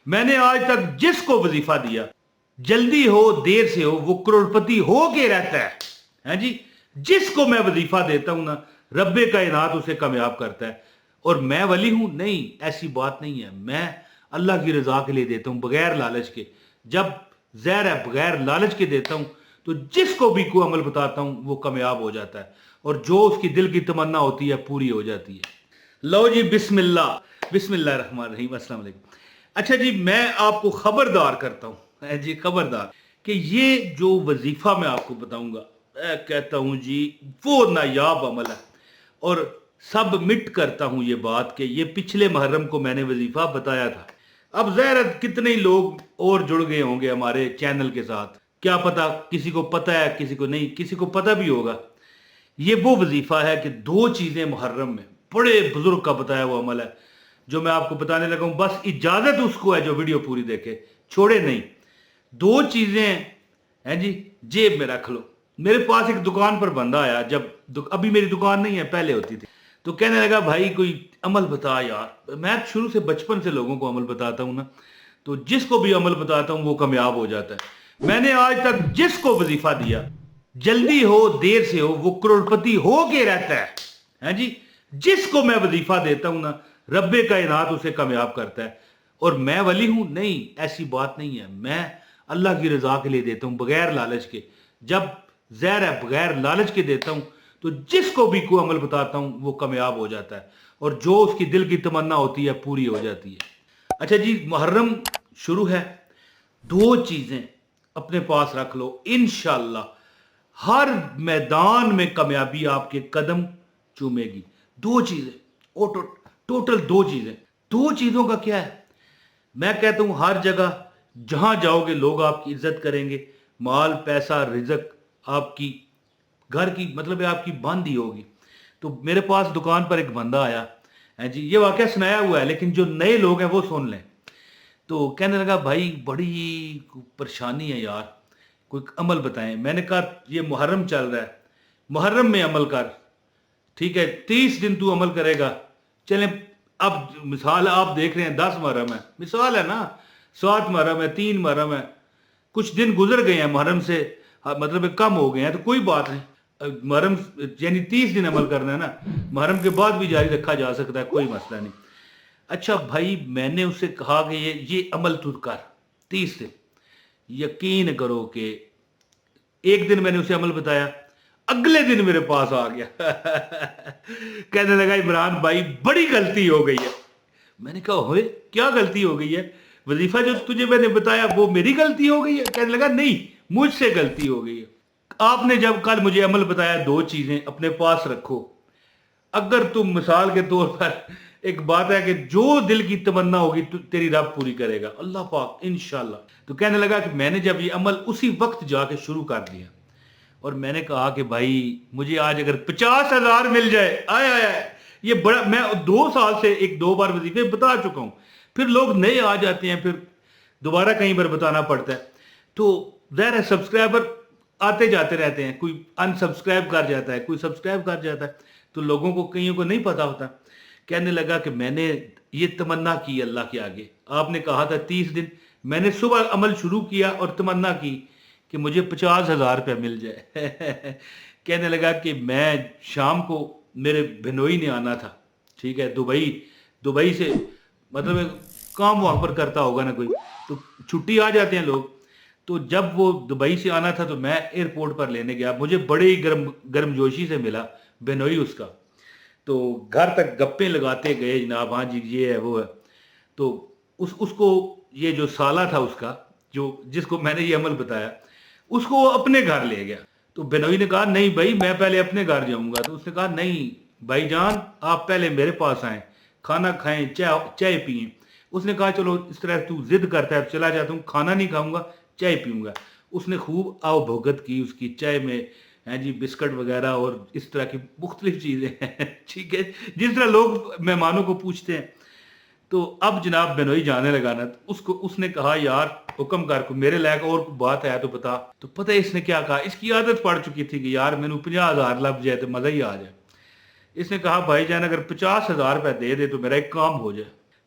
میں نے آج تک جس کو وظیفہ دیا جلدی ہو دیر سے ہو وہ کروڑپتی ہو کے رہتا ہے جی. جس کو میں وظیفہ دیتا ہوں نا رب کائنات اسے کامیاب کرتا ہے. اور میں ولی ہوں نہیں، ایسی بات نہیں ہے. میں اللہ کی رضا کے لیے دیتا ہوں بغیر لالچ کے. جب زہر ہے بغیر لالچ کے دیتا ہوں تو جس کو بھی کوئی عمل بتاتا ہوں وہ کامیاب ہو جاتا ہے اور جو اس کی دل کی تمنا ہوتی ہے پوری ہو جاتی ہے. لو جی بسم اللہ الرحمن الرحیم. السلام علیکم. اچھا جی، میں آپ کو خبردار کرتا ہوں جی، خبردار کہ یہ جو وظیفہ میں آپ کو بتاؤں گا میں کہتا ہوں جی وہ نایاب عمل ہے. اور سبمٹ کرتا ہوں یہ بات کہ یہ پچھلے محرم کو میں نے وظیفہ بتایا تھا. اب ظاہر ہے کتنے ہی لوگ اور جڑ گئے ہوں گے ہمارے چینل کے ساتھ، کیا پتا کسی کو پتہ ہے کسی کو نہیں، کسی کو پتہ بھی ہوگا. یہ وہ وظیفہ ہے کہ 2 چیزیں محرم میں بڑے بزرگ کا بتایا وہ عمل ہے جو میں آپ کو بتانے لگا ہوں. بس اجازت اس کو ہے جو ویڈیو پوری دیکھے، چھوڑے نہیں. 2 چیزیں ہیں جی، جیب میں رکھ لو. میرے پاس ایک دکان پر بندہ آیا، جب ابھی میری دکان نہیں ہے پہلے ہوتی تھی، تو کہنے لگا بھائی کوئی عمل بتا یار. میں شروع سے بچپن سے لوگوں کو عمل بتاتا ہوں نا، تو جس کو بھی عمل بتاتا ہوں وہ کامیاب ہو جاتا ہے. میں نے آج تک جس کو وظیفہ دیا جلدی ہو دیر سے ہو وہ کروڑپتی ہو کے رہتا ہے جی. جس کو میں وظیفہ دیتا ہوں نا رب کائنات اسے کامیاب کرتا ہے. اور میں ولی ہوں نہیں، ایسی بات نہیں ہے. میں اللہ کی رضا کے لیے دیتا ہوں بغیر لالچ کے. جب زہر ہے بغیر لالچ کے دیتا ہوں تو جس کو بھی کوئی عمل بتاتا ہوں وہ کامیاب ہو جاتا ہے اور جو اس کی دل کی تمنا ہوتی ہے پوری ہو جاتی ہے. اچھا جی، محرم شروع ہے. 2 چیزیں اپنے پاس رکھ لو، انشاءاللہ ہر میدان میں کامیابی آپ کے قدم چومے گی. 2 چیزیں، ٹوٹل 2 چیزیں. 2 چیزوں کا کیا ہے؟ میں کہتا ہوں ہر جگہ جہاں جاؤ گے لوگ آپ کی عزت کریں گے. مال پیسہ رزق آپ کی گھر کی مطلب ہے آپ کی بند ہی ہوگی. تو میرے پاس دکان پر ایک بندہ آیا ہے جی، یہ واقعہ سنایا ہوا ہے لیکن جو نئے لوگ ہیں وہ سن لیں. تو کہنے لگا بھائی بڑی پریشانی ہے یار، کوئی عمل بتائیں. میں نے کہا یہ محرم چل رہا ہے، محرم میں عمل کر. ٹھیک ہے 30 دن تو عمل کرے گا. چلیں اب مثال آپ دیکھ رہے ہیں 10 محرم ہے، مثال ہے نا، 7 محرم ہے، 3 محرم ہے، کچھ دن گزر گئے ہیں محرم سے، مطلب کم ہو گئے ہیں تو کوئی بات نہیں. محرم یعنی 30 دن عمل کرنا ہے نا، محرم کے بعد بھی جاری رکھا جا سکتا ہے، کوئی مسئلہ نہیں. اچھا بھائی میں نے اسے کہا کہ یہ عمل تو کر 30 دن. یقین کرو کہ ایک دن میں نے اسے عمل بتایا، اگلے دن میرے پاس آ گیا کہنے لگا عمران بھائی بڑی غلطی ہو گئی ہے. میں نے کہا ہوئے کیا غلطی ہو گئی ہے؟ وظیفہ جو تجھے میں نے بتایا وہ میری غلطی ہو گئی ہے؟ کہنے لگا نہیں مجھ سے غلطی ہو گئی ہے. آپ نے جب کل مجھے عمل بتایا 2 چیزیں اپنے پاس رکھو. اگر تم مثال کے طور پر ایک بات ہے کہ جو دل کی تمنا ہوگی تیری رب پوری کرے گا اللہ پاک انشاءاللہ. تو کہنے لگا کہ میں نے جب یہ عمل اسی وقت جا کے شروع کر دیا اور میں نے کہا کہ بھائی مجھے آج اگر 50,000 مل جائے آئے آئے یہ بڑا. میں 2 سال سے 1-2 بار وظیفے بتا چکا ہوں، پھر لوگ نئے آ جاتے ہیں، پھر دوبارہ کہیں پر بتانا پڑتا ہے. تو ظاہر ہے سبسکرائبر آتے جاتے رہتے ہیں، کوئی ان سبسکرائب کر جاتا ہے، کوئی سبسکرائب کر جاتا ہے، تو لوگوں کو کئیوں کو نہیں پتا ہوتا. کہنے لگا کہ میں نے یہ تمنا کی اللہ کے آگے، آپ نے کہا تھا 30 دن، میں نے صبح عمل شروع کیا اور تمنا کی کہ مجھے 50,000 روپے مل جائے کہنے لگا کہ میں شام کو میرے بھنوئی نے آنا تھا، ٹھیک ہے، دبئی سے، مطلب کام وہاں پر کرتا ہوگا نا کوئی، تو چھٹی آ جاتے ہیں لوگ. تو جب وہ دبئی سے آنا تھا تو میں ایئرپورٹ پر لینے گیا، مجھے بڑے ہی گرم جوشی سے ملا بہنوئی اس کا. تو گھر تک گپیں لگاتے گئے جناب، ہاں جی یہ ہے وہ ہے. تو اس کو یہ جو سالہ تھا اس کا، جو جس کو میں نے یہ عمل بتایا، اس کو وہ اپنے گھر لے گیا. تو بہنوئی نے کہا نہیں بھائی میں پہلے اپنے گھر جاؤں گا. تو اس نے کہا نہیں بھائی جان آپ پہلے میرے پاس آئیں، کھانا کھائیں، چائے پئیں. اس نے کہا چلو اس طرح تو ضد کرتا ہے چلا جاتا ہوں، کھانا نہیں کھاؤں گا چائے پیوں گا. اس نے خوب آؤ بھگت کی اس کی چائے میں، ہیں جی بسکٹ وغیرہ اور اس طرح کی مختلف چیزیں ہیں ٹھیک ہے، جس طرح لوگ مہمانوں کو پوچھتے ہیں. تو اب جناب بہنوئی جانے لگا نا، اس نے کہا یار حکم کر کو میرے لائق اور بات ہے تو بتا. تو پتہ ہے اس نے کیا کہا، اس کی عادت پڑ چکی تھی کہ یار میں نے 50,000 لگ جائے تو مزہ ہی آ جائے. اس نے کہا بھائی جان اگر 50,000 روپے دے دے تو میرا ایک کام ہو جائے.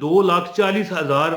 2,40,000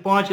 5,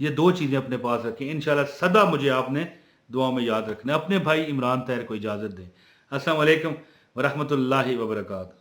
یہ 2 چیزیں اپنے پاس رکھیں، انشاءاللہ سدا مجھے آپ نے دعا میں یاد رکھنا ہے۔ اپنے بھائی عمران طاہر کو اجازت دیں۔ السلام علیکم ورحمۃ اللہ وبرکاتہ۔